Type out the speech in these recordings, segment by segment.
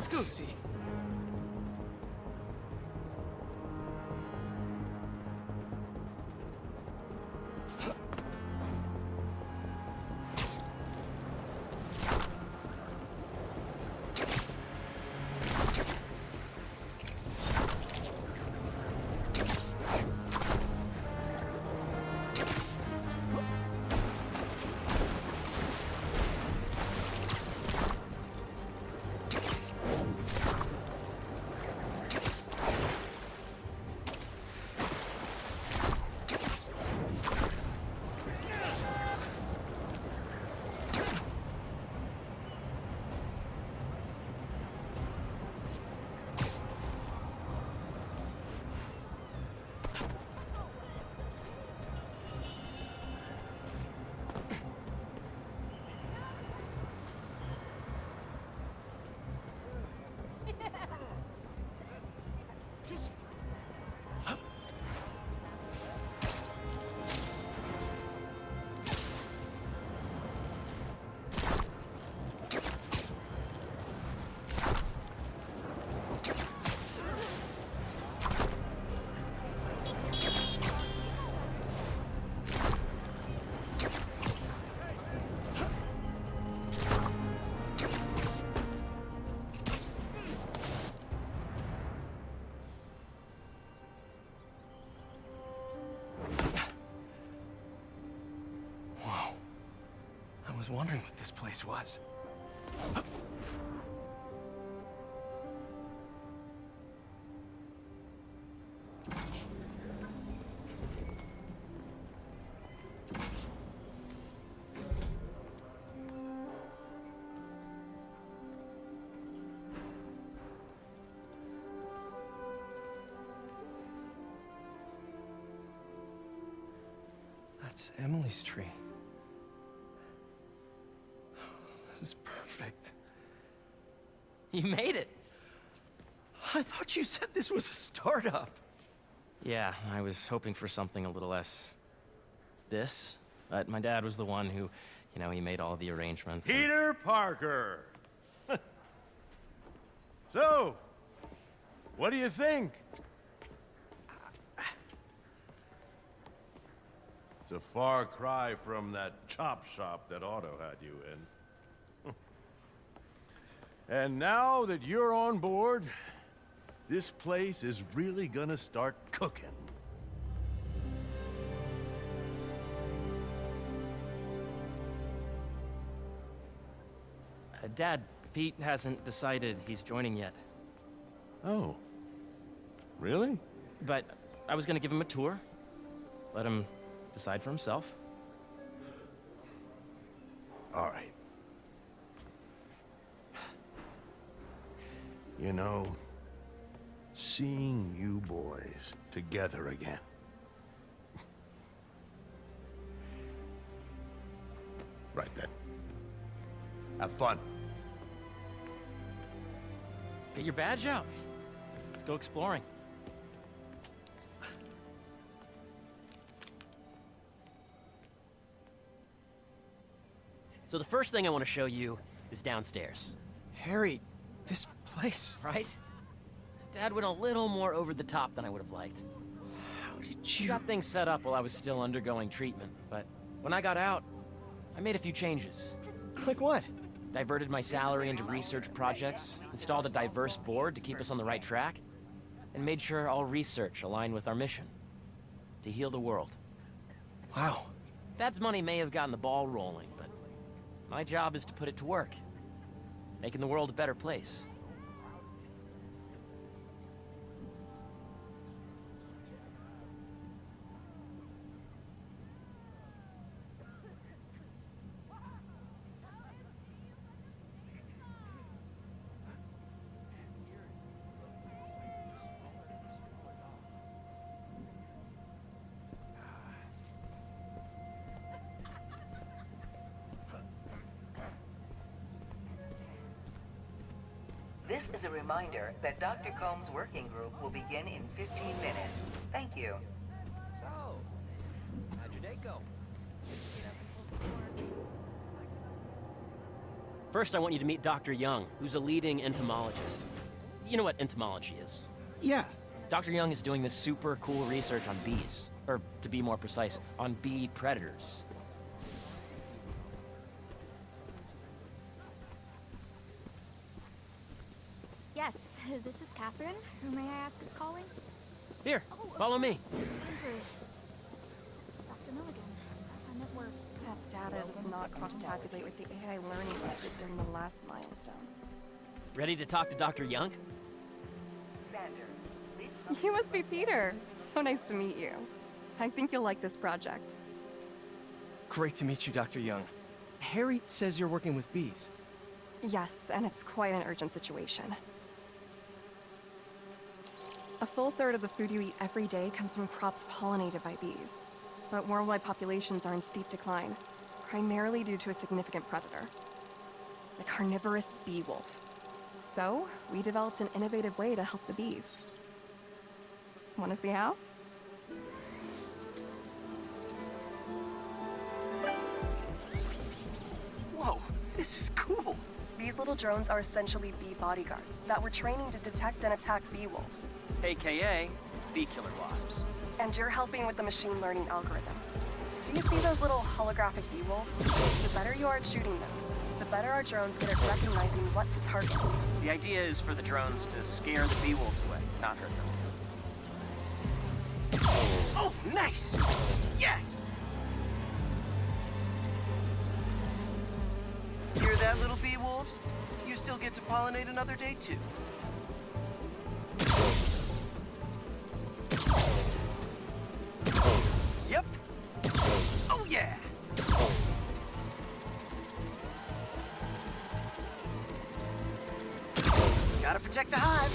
Scusi. I was wondering what this place was. That's Emily's tree. This is perfect. You made it! I thought you said this was a startup. Yeah, I was hoping for something a little less... this. But my dad was the one who, he made all the arrangements. Peter Parker! So, what do you think? It's a far cry from that chop shop that Otto had you in. And now that you're on board, this place is really gonna start cooking. Dad, Pete hasn't decided he's joining yet. Oh. Really? But I was gonna give him a tour. Let him decide for himself. All right. You know, seeing you boys together again. Right then. Have fun. Get your badge out. Let's go exploring. So the first thing I want to show you is downstairs. Harry, this place. Right? Dad went a little more over the top than I would have liked. How did He you... got things set up while I was still undergoing treatment, but when I got out, I made a few changes. Like what? Diverted my salary into research projects, installed a diverse board to keep us on the right track, and made sure all research aligned with our mission. To heal the world. Wow. Dad's money may have gotten the ball rolling, but my job is to put it to work. Making the world a better place. This is a reminder that Dr. Combs' working group will begin in 15 minutes. Thank you. So, how'd your day go? First, I want you to meet Dr. Young, who's a leading entomologist. You know what entomology is? Yeah. Dr. Young is doing this super cool research on bees. Or, to be more precise, on bee predators. Yes, this is Catherine. Who may I ask is calling? Here, follow me. Andrew. Dr. Milligan. I'm at work. That data does not cross-tabulate with the AI learning we did during the last milestone. Ready to talk to Dr. Young? Xander, please. You must be Peter. So nice to meet you. I think you'll like this project. Great to meet you, Dr. Young. Harry says you're working with bees. Yes, and it's quite an urgent situation. A full third of the food you eat every day comes from crops pollinated by bees. But worldwide populations are in steep decline, primarily due to a significant predator, the carnivorous bee wolf. So, we developed an innovative way to help the bees. Want to see how? Whoa, this is cool. These little drones are essentially bee bodyguards that we're training to detect and attack bee wolves. AKA, bee killer wasps. And you're helping with the machine learning algorithm. Do you see those little holographic bee wolves? The better you are at shooting those, the better our drones get at recognizing what to target. The idea is for the drones to scare the bee wolves away, not hurt them. Oh, nice! Yes! Hear that, little bee wolves? You still get to pollinate another day, too. Yep. Oh, yeah! Gotta protect the hive.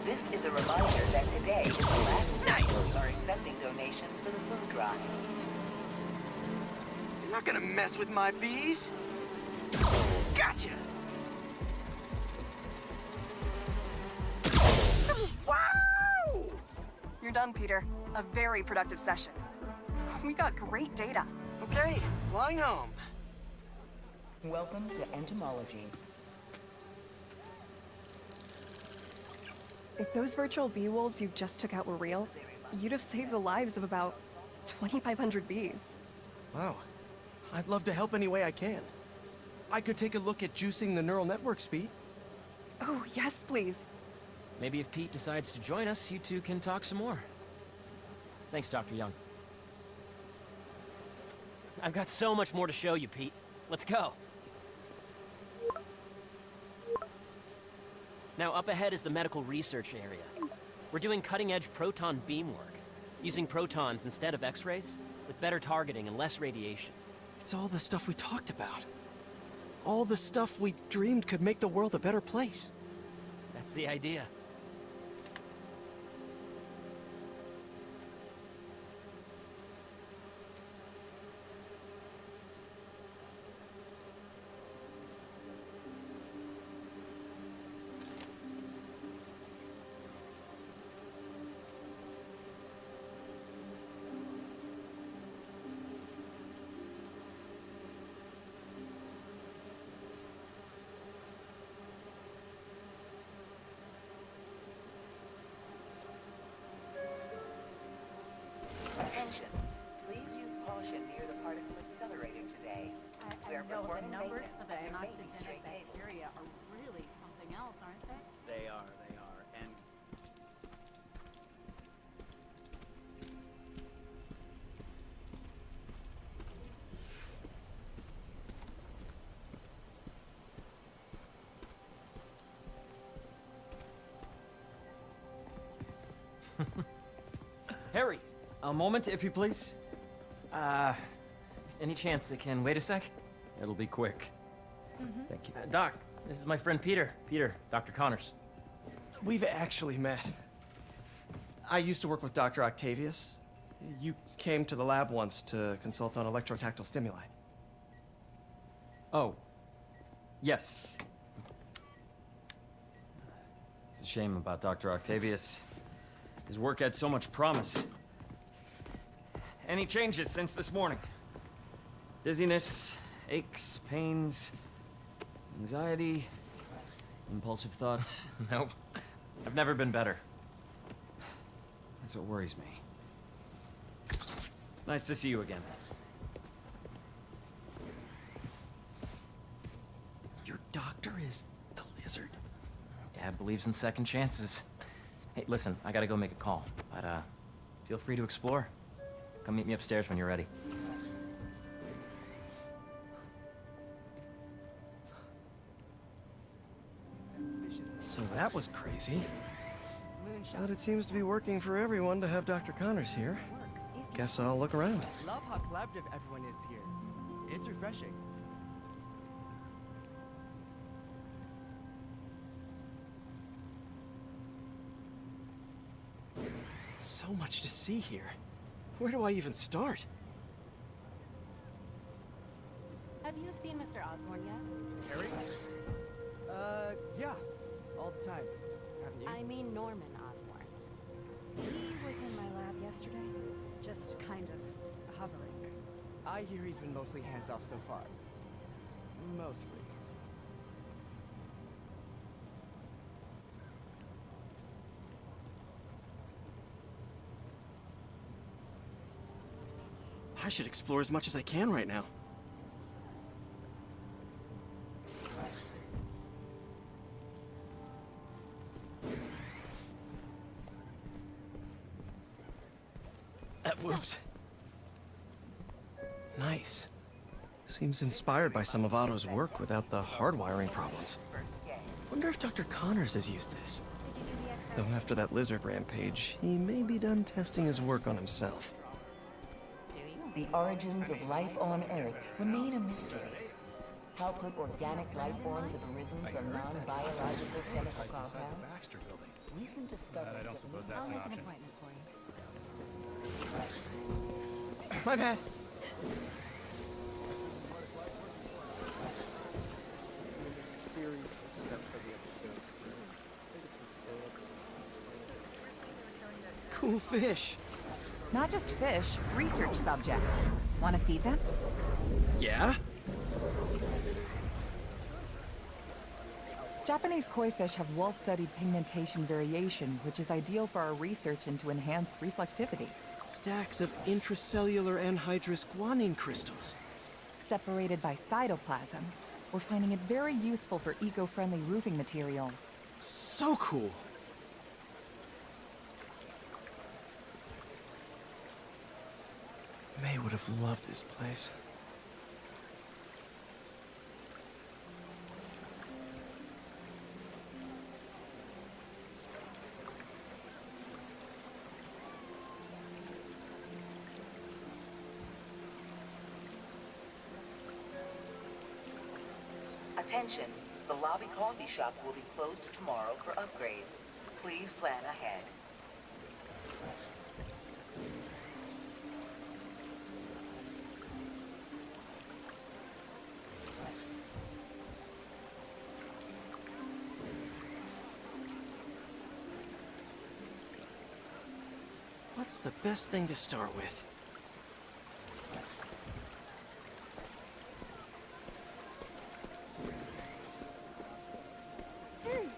This is a reminder that today is the last day Nice. we are accepting donations for the food drive. You're not gonna mess with my bees. Gotcha! Wow! You're done, Peter. A very productive session. We got great data. Okay, flying home. Welcome to entomology. If those virtual bee wolves you just took out were real, you'd have saved the lives of about 2,500 bees. Wow. I'd love to help any way I can. I could take a look at juicing the neural network speed. Oh, yes, please. Maybe if Pete decides to join us, you two can talk some more. Thanks, Dr. Young. I've got so much more to show you, Pete. Let's go. Now, up ahead is the medical research area. We're doing cutting-edge proton beam work, using protons instead of X-rays, with better targeting and less radiation. It's all the stuff we talked about. All the stuff we dreamed could make the world a better place. That's the idea. Attention. Please use caution near the particle accelerator today. We are No, the performing numbers maintenance of the and it may be anoptogenic straight cable. bacteria are really something else, aren't they? They are. And Harry! A moment, if you please. Any chance it can wait a sec? It'll be quick. Thank you. Doc, this is my friend Peter. Peter, Dr. Connors. We've actually met. I used to work with Dr. Octavius. You came to the lab once to consult on electrotactile stimuli. Oh. Yes. It's a shame about Dr. Octavius. His work had so much promise. Any changes since this morning? Dizziness, aches, pains, anxiety, impulsive thoughts. Nope. I've never been better. That's what worries me. Nice to see you again. Your doctor is the lizard? Dad believes in second chances. Hey, listen, I gotta go make a call, but feel free to explore. Come meet me upstairs when you're ready. So that was crazy. But it seems to be working for everyone to have Dr. Connors here. Guess I'll look around. Love how collaborative everyone is here. It's refreshing. So much to see here. Where do I even start? Have you seen Mr. Osborne yet? Harry? Yeah. All the time. Haven't you? I mean Norman Osborne. He was in my lab yesterday, just kind of hovering. I hear he's been mostly hands-off so far. Mostly. I should explore as much as I can right now. Whoops. Nice. Seems inspired by some of Otto's work without the hardwiring problems. Wonder if Dr. Connors has used this. Though after that lizard rampage, he may be done testing his work on himself. The origins of life on Earth remain a mystery. How could organic life forms have arisen from non-biological chemical compounds? Recent discoveries I don't suppose that's an option. My bad. Cool fish. Not just fish, research subjects. Want to feed them? Yeah? Japanese koi fish have well-studied pigmentation variation, which is ideal for our research into enhanced reflectivity. Stacks of intracellular anhydrous guanine crystals. Separated by cytoplasm, we're finding it very useful for eco-friendly roofing materials. So cool. May would have loved this place. Attention, the lobby coffee shop will be closed tomorrow for upgrades. Please plan ahead. What's the best thing to start with? Did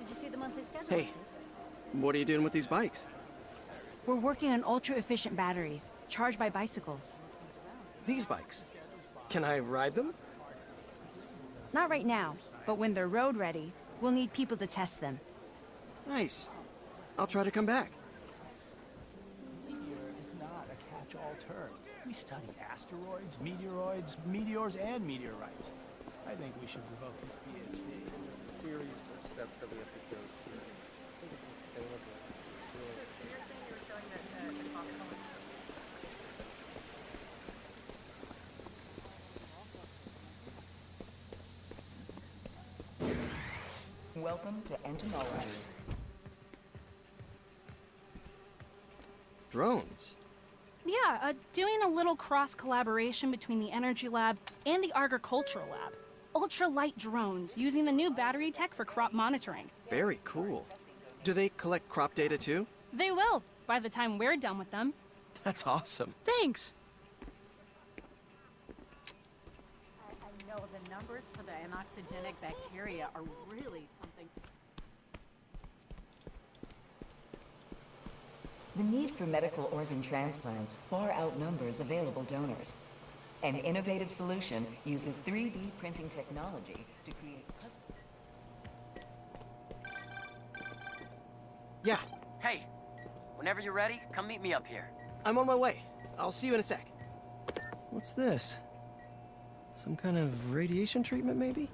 you see the monthly schedule? Hey, what are you doing with these bikes? We're working on ultra-efficient batteries, charged by bicycles. These bikes. Can I ride them? Not right now, but when they're road ready, we'll need people to test them. Nice. I'll try to come back. Meteor is not a catch-all term. We study asteroids, meteoroids, meteors, and meteorites. I think we should revoke his PhD. Series of steps that we have to go through. I think it's sustainable. Welcome to entomology. Drones. Yeah, doing a little cross-collaboration between the Energy Lab and the Agricultural Lab. Ultralight drones, using the new battery tech for crop monitoring. Very cool. Do they collect crop data too? They will, by the time we're done with them. That's awesome. Thanks! numbers for the anoxygenic bacteria are really something. The need for medical organ transplants far outnumbers available donors. An innovative solution uses 3D printing technology to create custom... Yeah, Hey, whenever you're ready, come meet me up here. I'm on my way. I'll see you in a sec. What's this? Some kind of radiation treatment, maybe?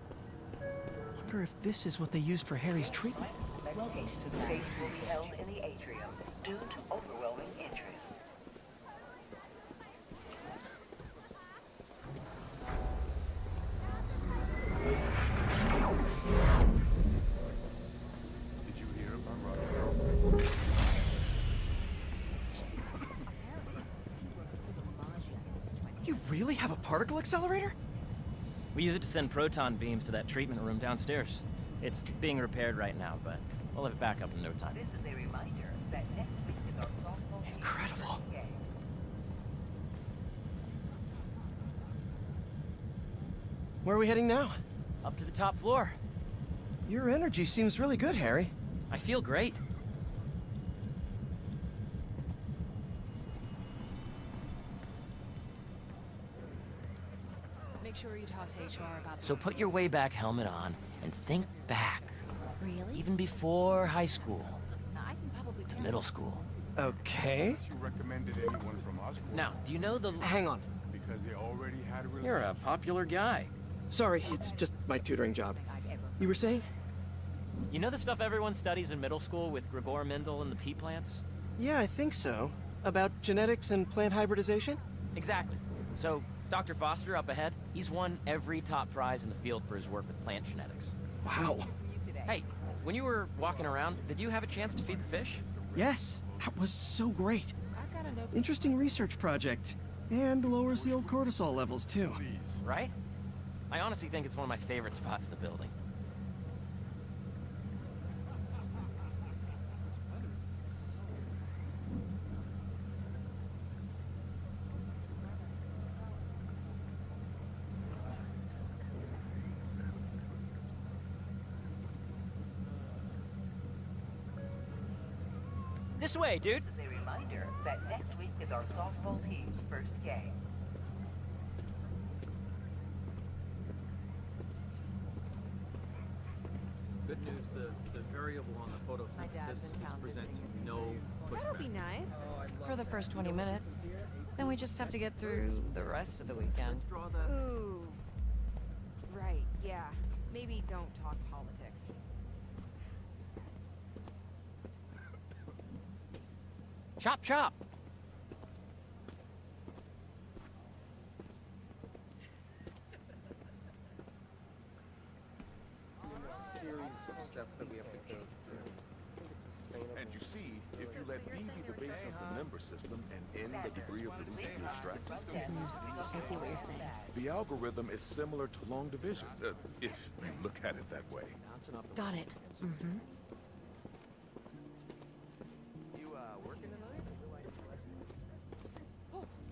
Wonder if this is what they used for Harry's treatment. Welcome to space will be held in the atrium due to overwhelming interest. Did you hear about Roger? You really have a particle accelerator? We use it to send proton beams to that treatment room downstairs. It's being repaired right now, but we'll have it back up in no time. This is a reminder that next week is our softball team. Incredible. Where are we heading now? Up to the top floor. Your energy seems really good, Harry. I feel great. Make sure you talk to HR about So put your way back helmet on and think back. Really? Even before high school I can probably to middle school. Okay. You recommended anyone from Oscorp? Now, do you know the... Hang on. Because they already had a relationship. You're a popular guy. Sorry, it's just my tutoring job. You were saying? You know the stuff everyone studies in middle school with Gregor Mendel and the pea plants? Yeah, I think so. About genetics and plant hybridization? Exactly. So, Dr. Foster up ahead, he's won every top prize in the field for his work with plant genetics. Wow. Hey, when you were walking around, did you have a chance to feed the fish? Yes, that was so great. Interesting research project. And lowers the old cortisol levels, too. Right? I honestly think it's one of my favorite spots in the building. This way, dude. This is a reminder that next week is our softball team's first game. Good news, the variable on the photosynthesis is presenting no That'll be pushback. nice. For the first 20 minutes. Then we just have to get through the rest of the weekend. Draw that. Ooh. Right, yeah. Maybe don't talk politics. Chop, chop. There's a series of steps that we have to go through. I think it's sustainable. And you see, if you let B be the base of the member system and N the degree of the root you extract, I see what you're saying. the algorithm is similar to long division, if you look at it that way. Got it. Mm-hmm.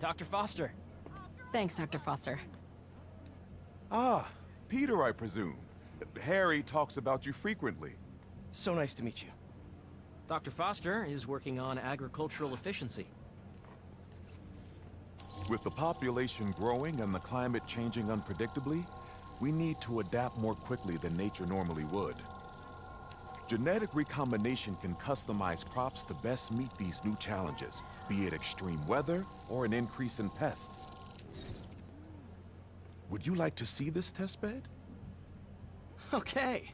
Dr. Foster. Thanks, Dr. Foster. Ah, Peter, I presume. Harry talks about you frequently. So nice to meet you. Dr. Foster is working on agricultural efficiency. With the population growing and the climate changing unpredictably, we need to adapt more quickly than nature normally would. Genetic recombination can customize crops to best meet these new challenges, be it extreme weather or an increase in pests. Would you like to see this testbed? Okay.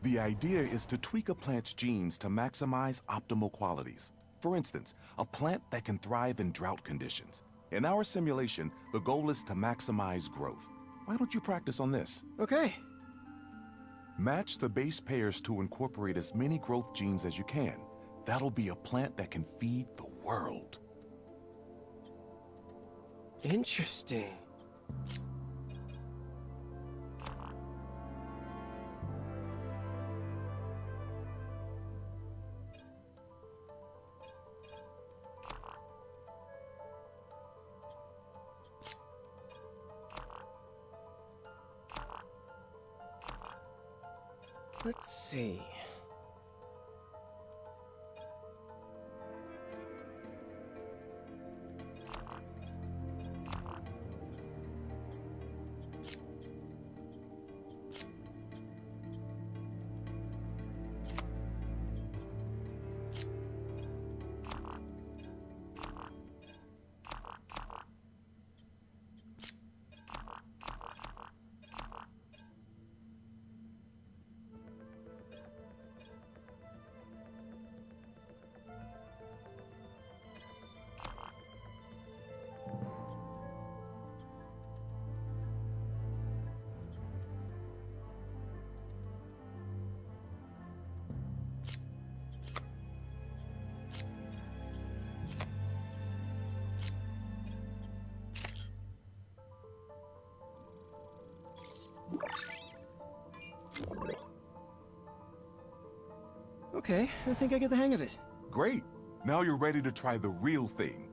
The idea is to tweak a plant's genes to maximize optimal qualities. For instance, a plant that can thrive in drought conditions. In our simulation, the goal is to maximize growth. Why don't you practice on this? Okay. Match the base pairs to incorporate as many growth genes as you can. That'll be a plant that can feed the world. Interesting. Let's see. Okay, I think I get the hang of it. Great. Now you're ready to try the real thing.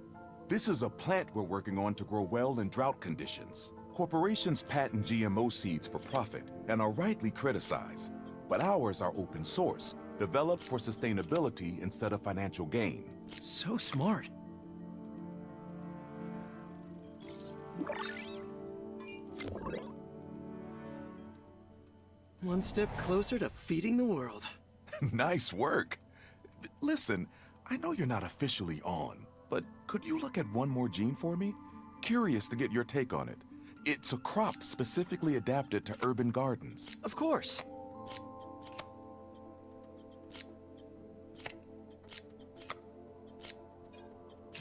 This is a plant we're working on to grow well in drought conditions. Corporations patent GMO seeds for profit and are rightly criticized. But ours are open source, developed for sustainability instead of financial gain. So smart. One step closer to feeding the world. Nice work. Listen, I know you're not officially on, but could you look at one more gene for me? Curious to get your take on it. It's a crop specifically adapted to urban gardens. Of course.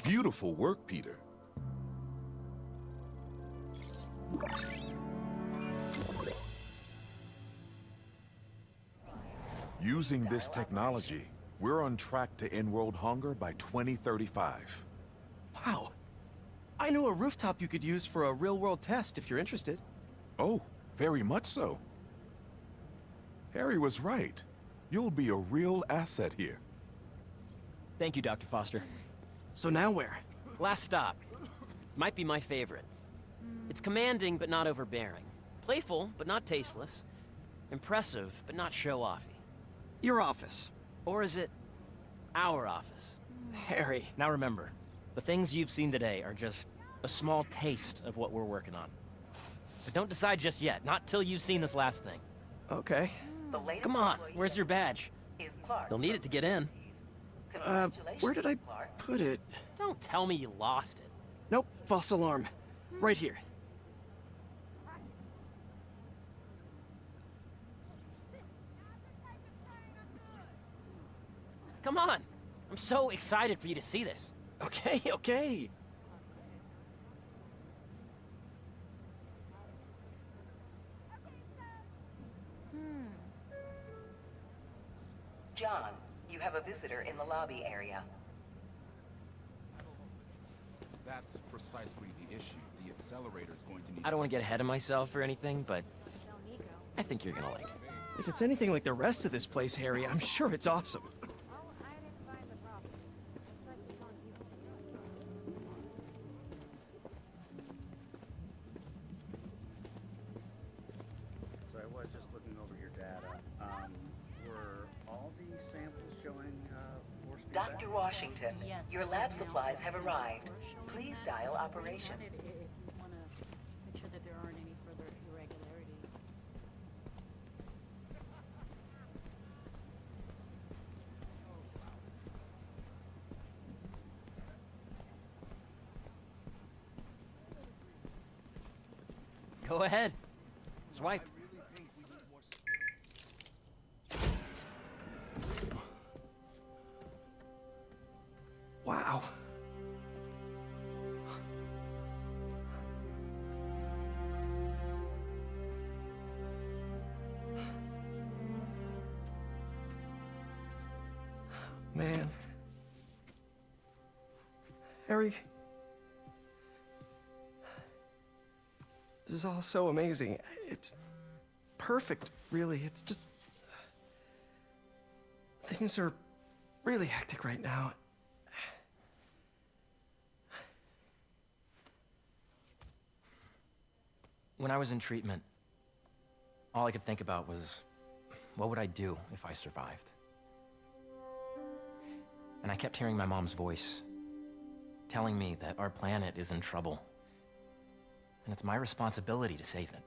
Beautiful work, Peter. Using this technology, we're on track to end world hunger by 2035. Wow. I know a rooftop you could use for a real-world test if you're interested. Oh, very much so. Harry was right. You'll be a real asset here. Thank you, Dr. Foster. So now where? Last stop. Might be my favorite. It's commanding, but not overbearing. Playful, but not tasteless. Impressive, but not show-offy. Your office. Or is it our office? Harry. Now remember, the things you've seen today are just a small taste of what we're working on. But don't decide just yet, not till you've seen this last thing. Okay. Come on, where's your badge? You'll need it to get in. Where did I put it? Don't tell me you lost it. Nope, false alarm. Right here. Come on! I'm so excited for you to see this. Okay, okay. John, you have a visitor in the lobby area. That's precisely the issue. The accelerator's going to need... I don't want to get ahead of myself or anything, but I think you're gonna like it. If it's anything like the rest of this place, Harry, I'm sure it's awesome. So I was just looking over your data. Were all the samples showing force feedback? Dr. Washington, your lab supplies have arrived. Please dial operation. If you want to make sure that there aren't any further irregularities. Go ahead. Swipe. Wow. Man. Harry. This is all so amazing. It's perfect, really. It's just... Things are really hectic right now. When I was in treatment, all I could think about was what would I do if I survived? And I kept hearing my mom's voice, telling me that our planet is in trouble, and it's my responsibility to save it.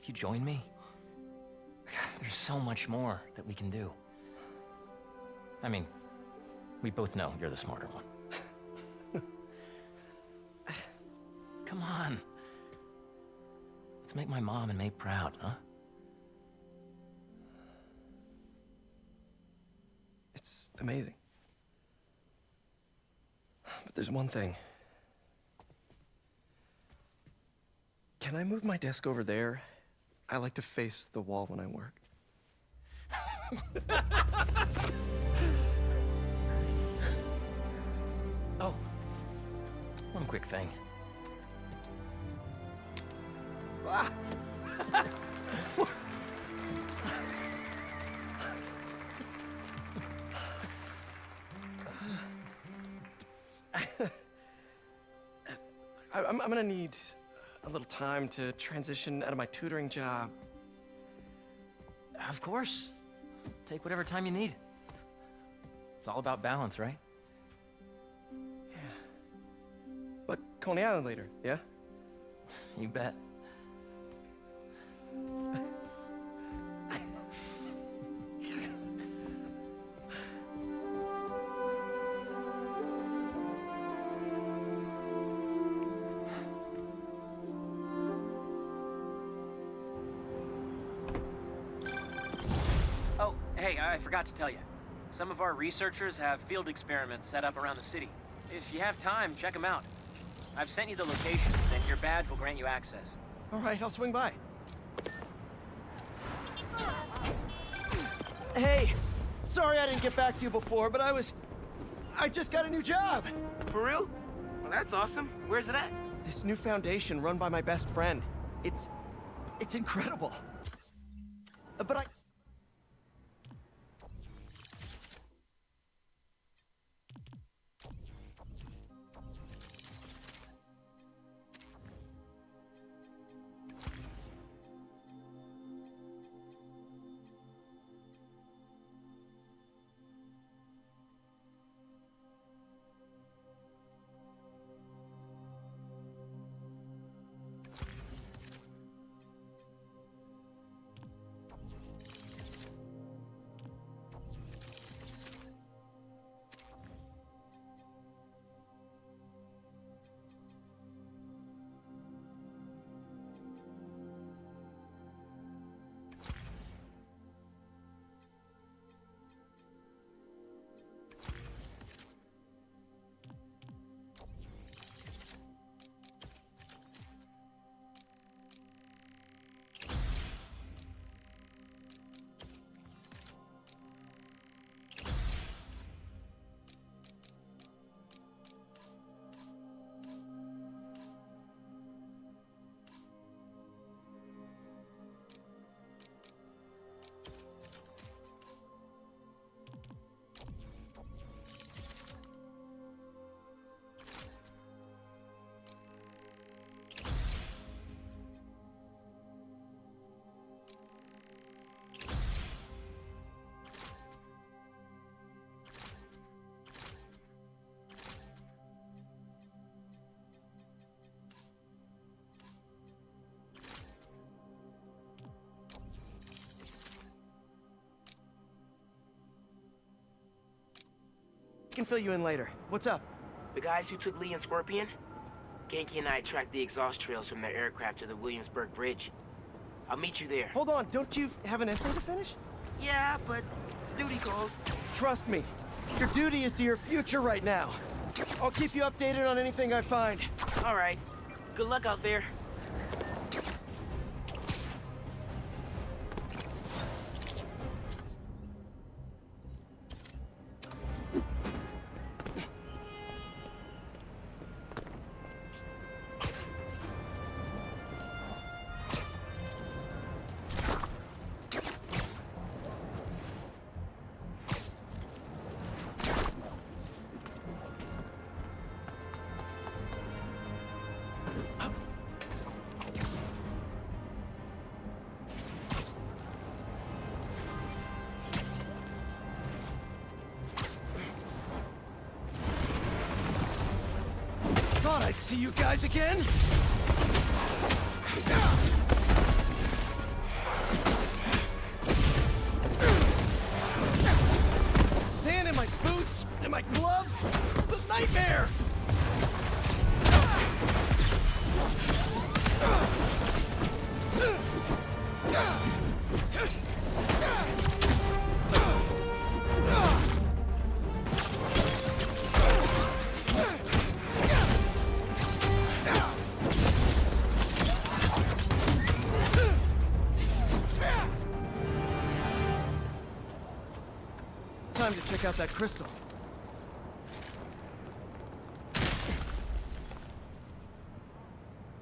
If you join me, there's so much more that we can do. I mean, we both know you're the smarter one. Come on. Let's make my mom and May proud, huh? It's amazing. But there's one thing. Can I move my desk over there? I like to face the wall when I work. Oh, one quick thing. Ah! I'm gonna need a little time to transition out of my tutoring job. Of course. Take whatever time you need. It's all about balance, right? Yeah. But Coney Island later, yeah? You bet. Oh, hey, I forgot to tell you. Some of our researchers have field experiments set up around the city. If you have time, check them out. I've sent you the locations, and your badge will grant you access. All right, I'll swing by. Hey, sorry I didn't get back to you before, but I just got a new job. For real? Well, that's awesome. Where's it at? This new foundation run by my best friend. It's incredible. But I... I can fill you in later. What's up? The guys who took Lee and Scorpion? Genki and I tracked the exhaust trails from their aircraft to the Williamsburg Bridge. I'll meet you there. Hold on, don't you have an essay to finish? Yeah, but duty calls. Trust me, your duty is to your future right now. I'll keep you updated on anything I find. All right. Good luck out there. See you guys again? Sand in my boots, and my gloves. This is a nightmare! Time to check out that crystal.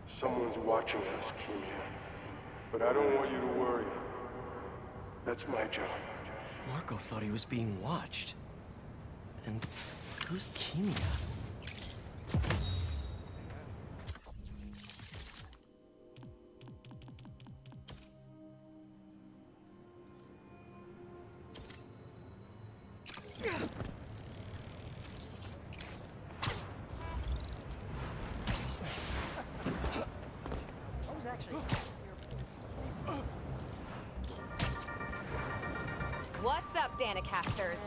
Someone's watching us, Kimia. But I don't want you to worry. That's my job. Marco thought he was being watched. And who's Kimia? What's up, Danicasters?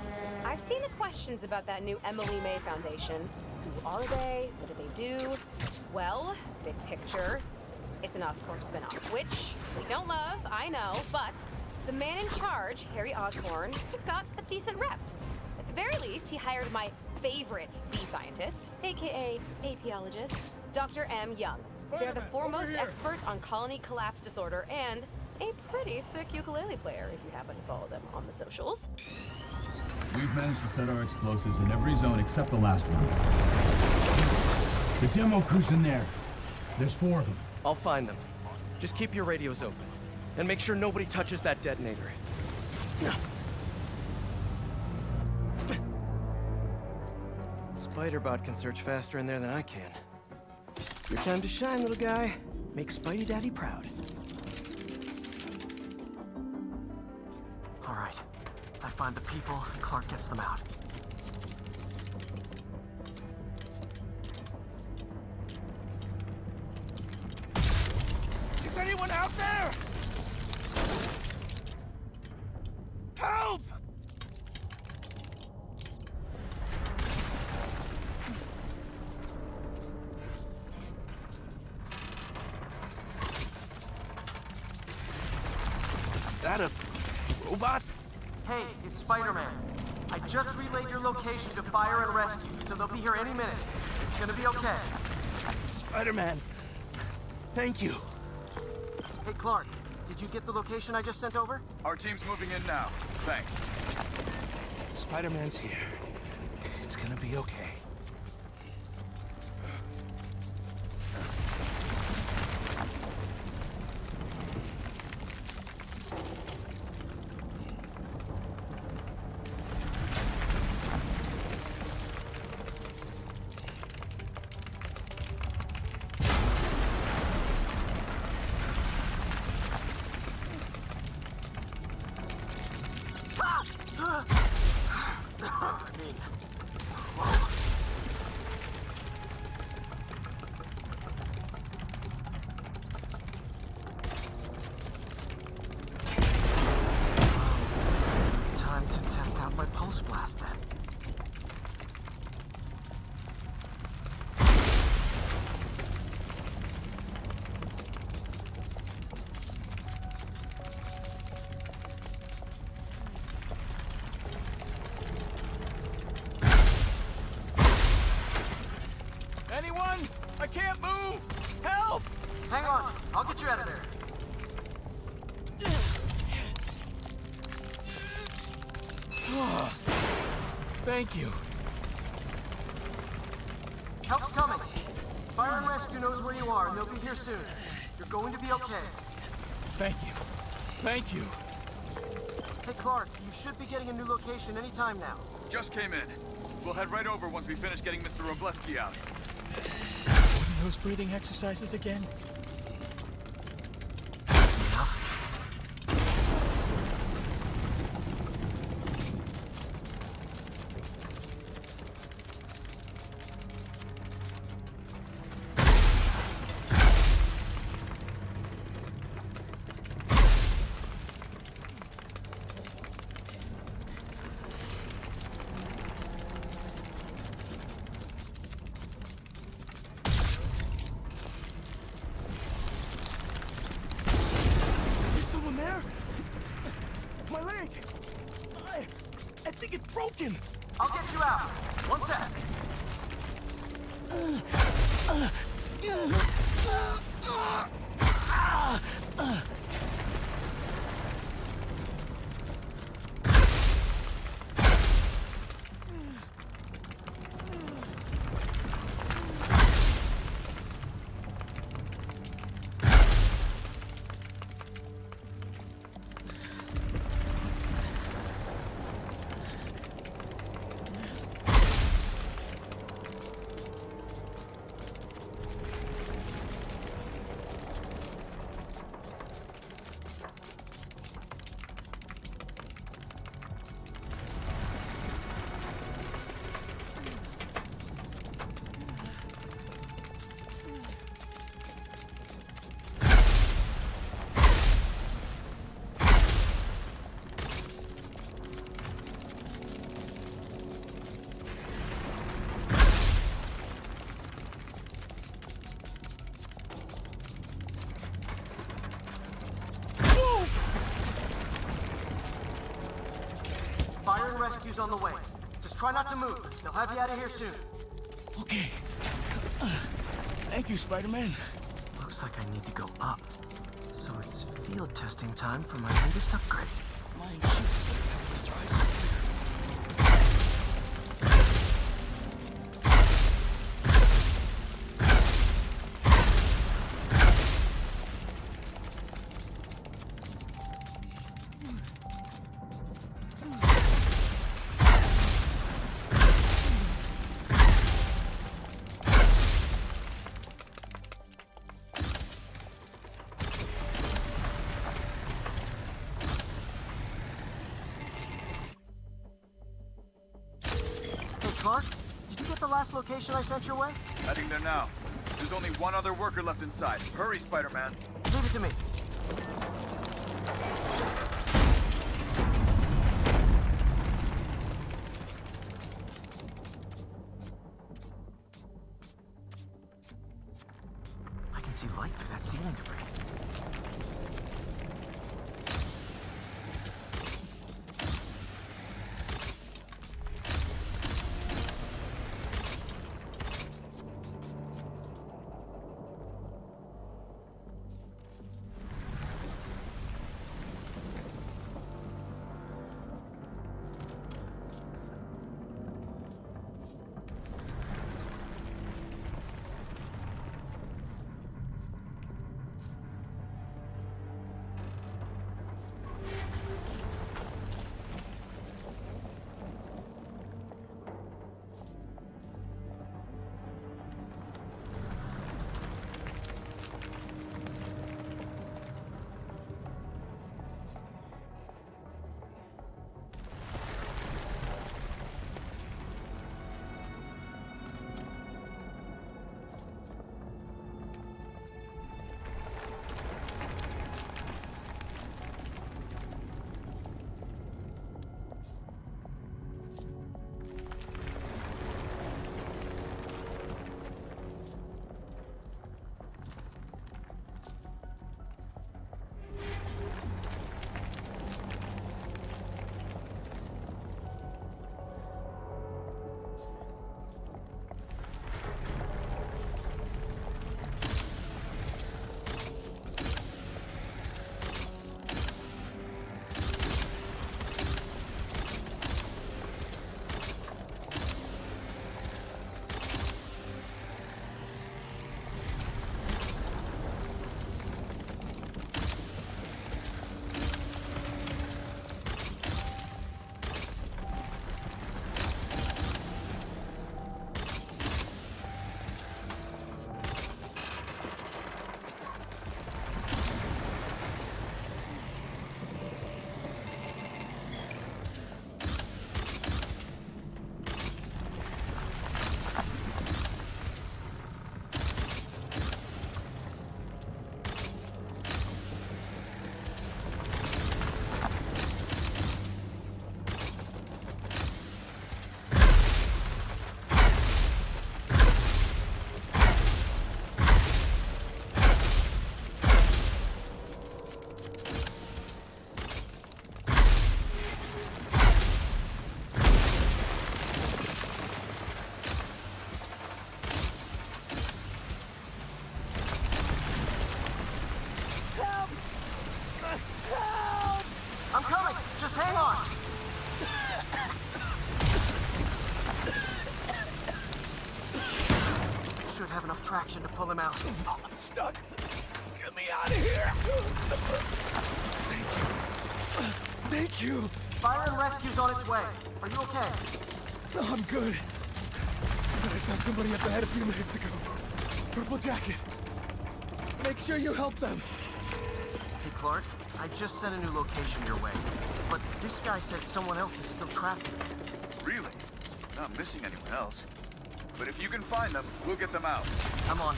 I've seen the questions about that new Emily May Foundation. Who are they? What do they do? Well, big picture, it's an Oscorp spinoff, which we don't love, I know, but the man in charge, Harry Osborn, has got a decent rep. At the very least, he hired my favorite bee scientist, aka apiologist, Dr. M. Young. They're the foremost expert on colony collapse disorder and a pretty sick ukulele player, if you happen to follow them on the socials. We've managed to set our explosives in every zone except the last one. The demo crew's in there. There's 4 of them. I'll find them. Just keep your radios open. And make sure nobody touches that detonator. Spiderbot can search faster in there than I can. Your time to shine, little guy. Make Spidey Daddy proud. All right. I find the people, and Clark gets them out. Is anyone out there? Help! Is that a robot? Hey, it's Spiderman. I just relayed your location to fire and rescue, so they'll be here any minute. It's gonna be okay. Spider-Man, thank you. Hey, Clark, did you get the location I just sent over? Our team's moving in now. Thanks. Spider-Man's here. It's gonna be okay. Time to test out my pulse blast then. Anyone? I can't move! Help! Hang on, I'll get you out of there. Thank you. Help's coming. Fire and Rescue knows where you are, and they'll be here soon. You're going to be okay. Thank you. Thank you. Hey, Clark, you should be getting a new location any time now. Just came in. We'll head right over once we finish getting Mr. Robleski out. What are those breathing exercises again? think it's broken. I'll get you out. One sec. Fire and rescue's on the way. Just try not to move. They'll have you out of here soon. Okay. Thank you, Spider-Man. Looks like I need to go up. So it's field testing time for my latest upgrade. Flying ships better have less rise. Clark, did you get the last location I sent your way? Heading there now. There's only one other worker left inside. Hurry, Spider-Man. Leave it to me. I can see light through that ceiling debris. Just hang on! Should have enough traction to pull him out. I'm stuck. Get me out of here. Thank you. Fire and rescue's on its way. Are you okay? No, I'm good. But I saw somebody up ahead a few minutes ago. Purple jacket. Make sure you help them. Hey, Clark. I just sent a new location your way. But this guy said someone else is still trapped here. Really? Not missing anyone else. But if you can find them, we'll get them out. I'm on.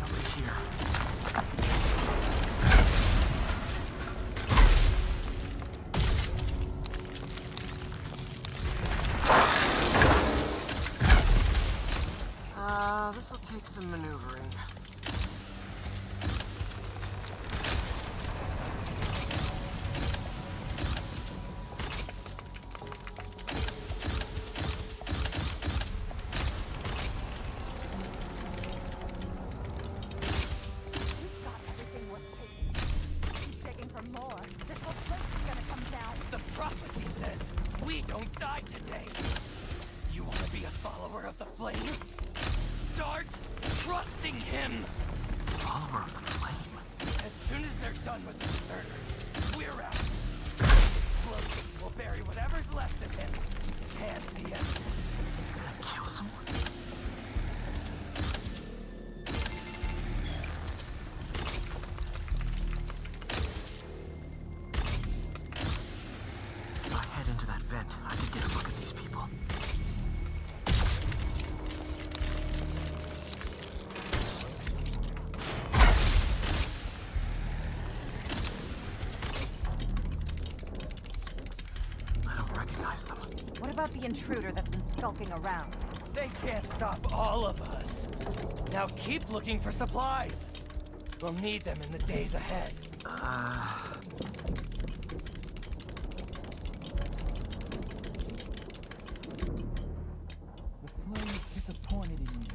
Nobody here. This'll take some maneuvering. The prophecy says we don't die today. You want to be a follower of the flame? Start trusting him. Follower of the flame? As soon as they're done with the deserter, we're out. We'll bury whatever's left of him. And the enemy. Gonna kill someone? If I head into that vent, I could get a look at these people. I don't recognize them. What about the intruder that's been skulking around? They can't stop all of us. Now keep looking for supplies. We'll need them in the days ahead. The flame is disappointed in you.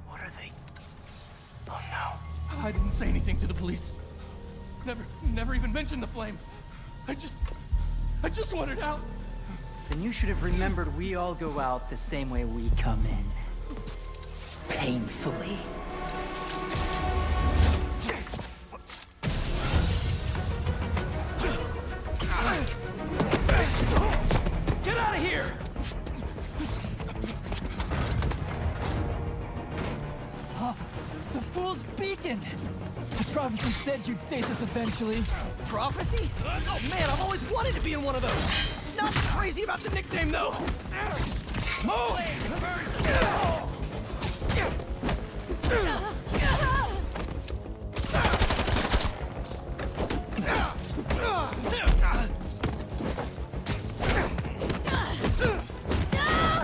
What are they? Oh no. I didn't say anything to the police. Never even mentioned the flame. I just wanted out. Then you should have remembered we all go out the same way we come in. Painfully. Get out of here! Huh? The fool's beacon! The prophecy said you'd face us eventually. Prophecy? Oh man, I've always wanted to be in one of those! Not crazy about the nickname though! Move!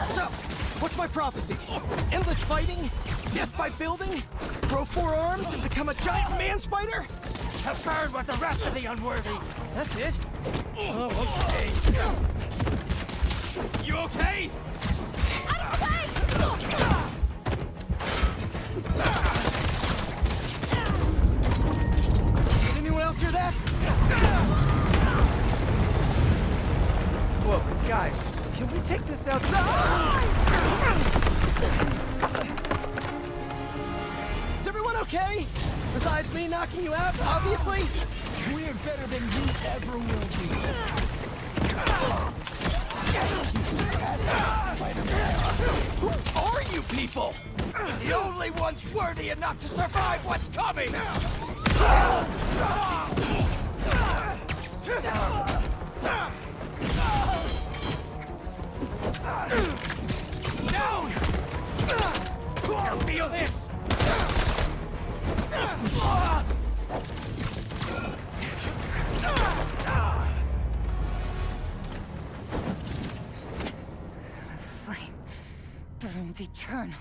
So, what's my prophecy? Endless fighting? Death by building? Grow 4 arms and become a giant man spider? To burn with the rest of the unworthy. That's it? Oh, okay. You okay? Did anyone else hear that? Whoa, guys, can we take this outside? Is everyone okay? Besides me knocking you out, obviously? We're better than you ever will be. Who are you people? The only ones worthy enough to survive what's coming! Down! Now feel this! Flame burns eternal.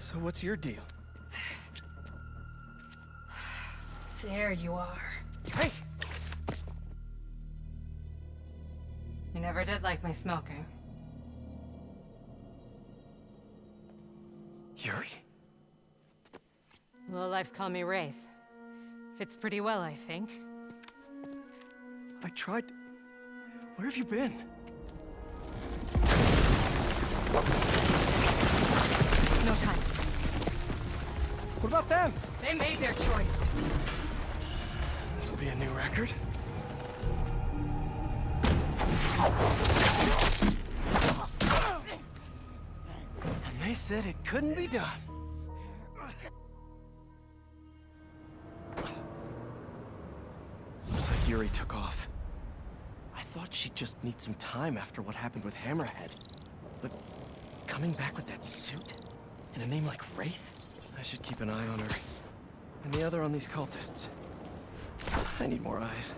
So what's your deal? There you are. Hey! You never did like my smoking. Yuri? Lowlifes call me Wraith. Fits pretty well, I think. I tried... Where have you been? No time. What about them? They made their choice. This'll be a new record. And they said it couldn't be done. Looks like Yuri took off. I thought she'd just need some time after what happened with Hammerhead. But coming back with that suit? And a name like Wraith? I should keep an eye on her. And the other on these cultists. I need more eyes.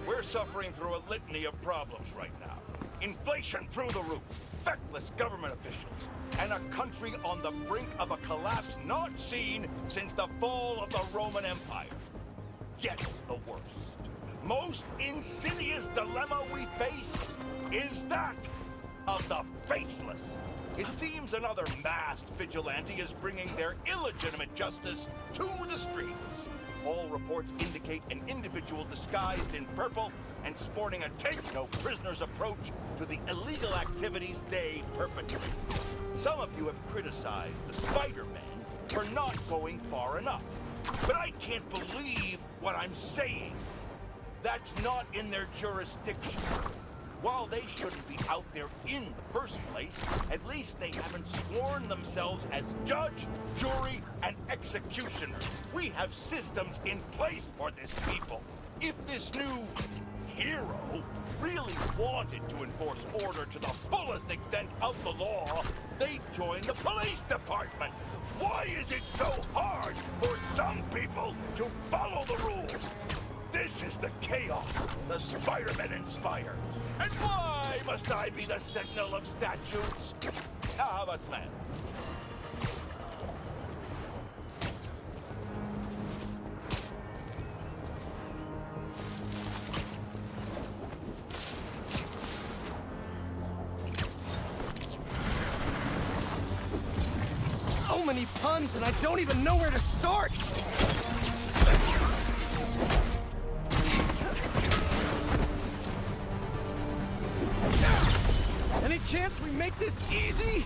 We're suffering through a litany of problems right now. Inflation through the roof, feckless government officials, and a country on the brink of a collapse not seen since the fall of the Roman Empire. Yet the worst, most insidious dilemma we face is that of the faceless. It seems another masked vigilante is bringing their illegitimate justice to the streets. All reports indicate an individual disguised in purple and sporting a take-no-prisoners approach to the illegal activities they perpetrate. Some of you have criticized the Spiderman for not going far enough. But I can't believe what I'm saying. That's not in their jurisdiction. While they shouldn't be out there in the first place, at least they haven't sworn themselves as judge, jury, and executioner. We have systems in place for this people. If this new hero really wanted to enforce order to the fullest extent of the law, they'd join the police department. Why is it so hard for some people to follow the rules? This is the chaos the Spider-Men inspire. And why must I be the sentinel of statutes? Now, how about that? So many puns, and I don't even know where to start! Any chance we make this easy?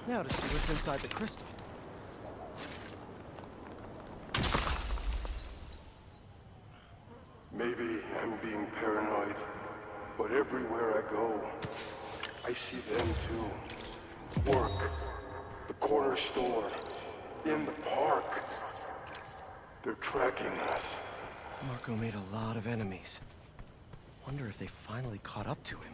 Now to see what's inside the crystal. Maybe I'm being paranoid, but everywhere I go, I see them too. Work, the corner store, in the park. They're tracking us. Marco made a lot of enemies. Wonder if they finally caught up to him.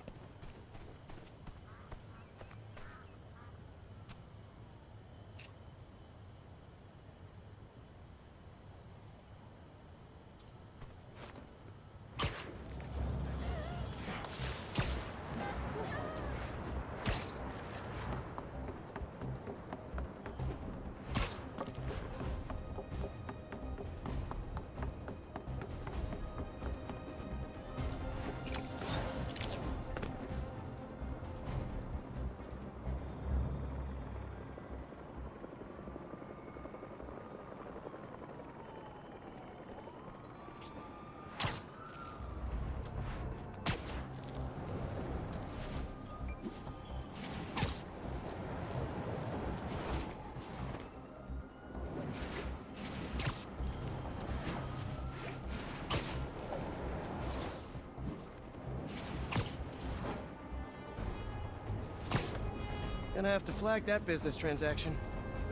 Gonna have to flag that business transaction.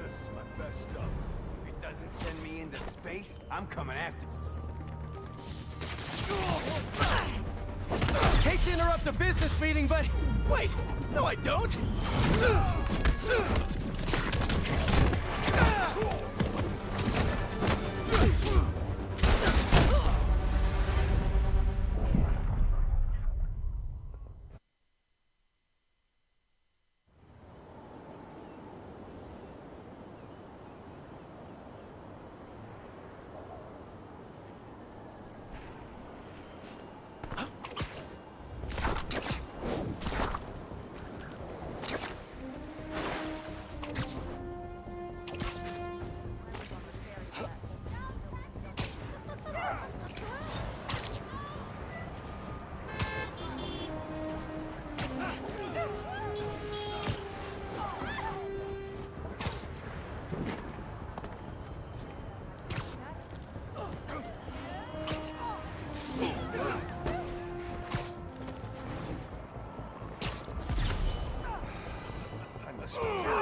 This is my best stuff. If it doesn't send me into space, I'm coming after you. Hate to interrupt a business meeting, but... Wait! No, I don't!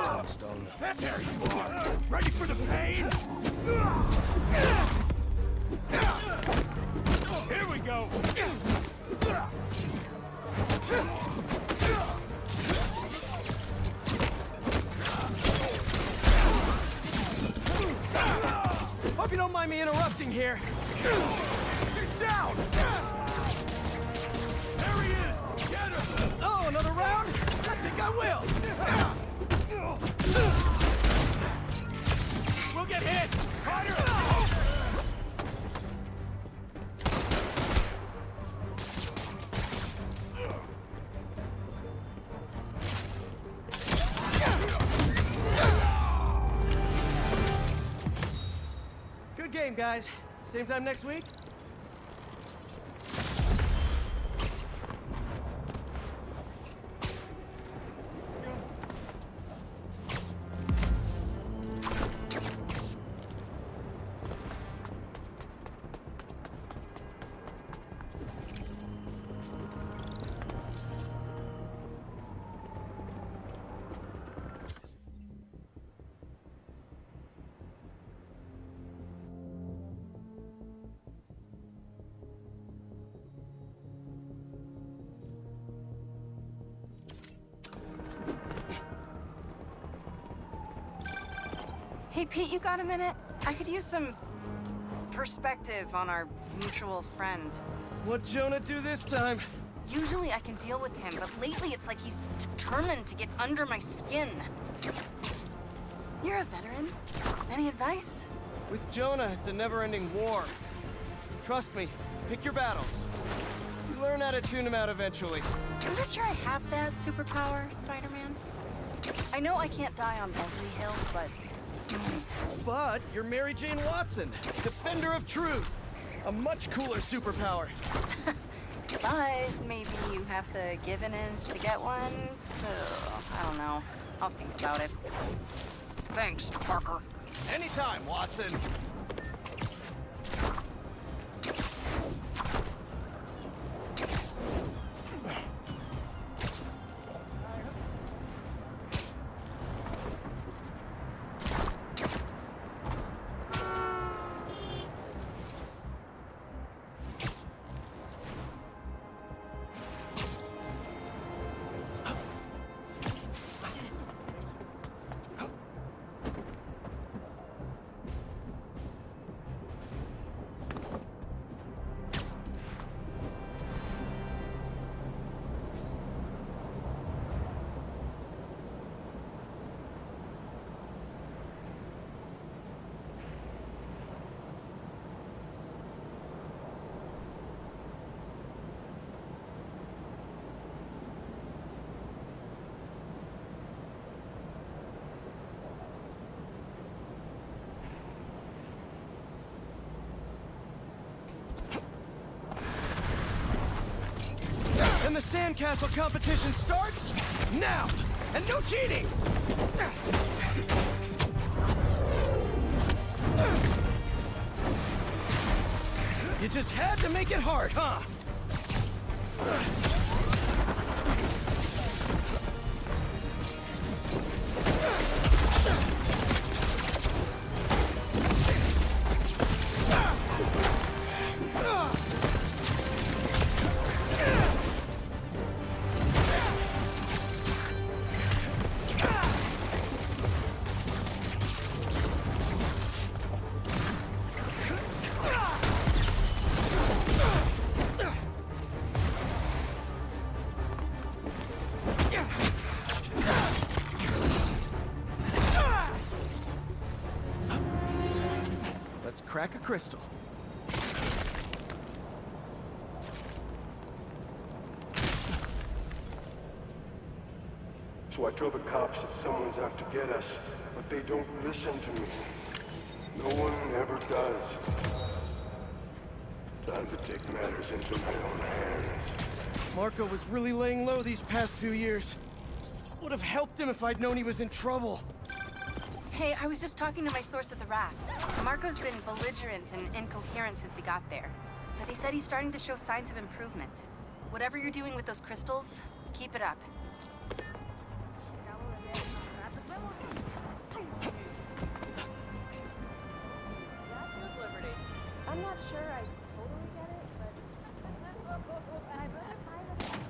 Tombstone. There you are! Ready for the pain? Here we go! Hope you don't mind me interrupting here. He's down! There he is! Get him! Oh, another round? I think I will. We'll get hit! Carter! Good game, guys. Same time next week? Hey, Pete, you got a minute? I could use some perspective on our mutual friend. What'd Jonah do this time? Usually I can deal with him, but lately it's like he's determined to get under my skin. You're a veteran. Any advice? With Jonah, it's a never-ending war. Trust me, pick your battles. You learn how to tune him out eventually. I'm not sure I have that superpower, Spider-Man. I know I can't die on every hill, but... But you're Mary Jane Watson, defender of truth. A much cooler superpower. But maybe you have to give an inch to get one? Ugh, I don't know. I'll think about it. Thanks, Parker. Anytime, Watson. And the sandcastle competition starts now! And no cheating! You just had to make it hard, huh? crack a crystal. So I tell the cops that someone's out to get us, but they don't listen to me. No one ever does. Time to take matters into my own hands. Marco was really laying low these past few years. Would have helped him if I'd known he was in trouble. Hey, I was just talking to my source at the raft. Marco's been belligerent and incoherent since he got there. But they said he's starting to show signs of improvement. Whatever you're doing with those crystals, keep it up. I'm not sure I totally get it, but I kind of...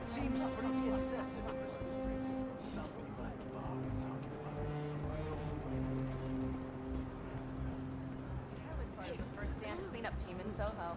Seems pretty excessive. Something like Bob talking about I was part of the first sand cleanup team in Soho.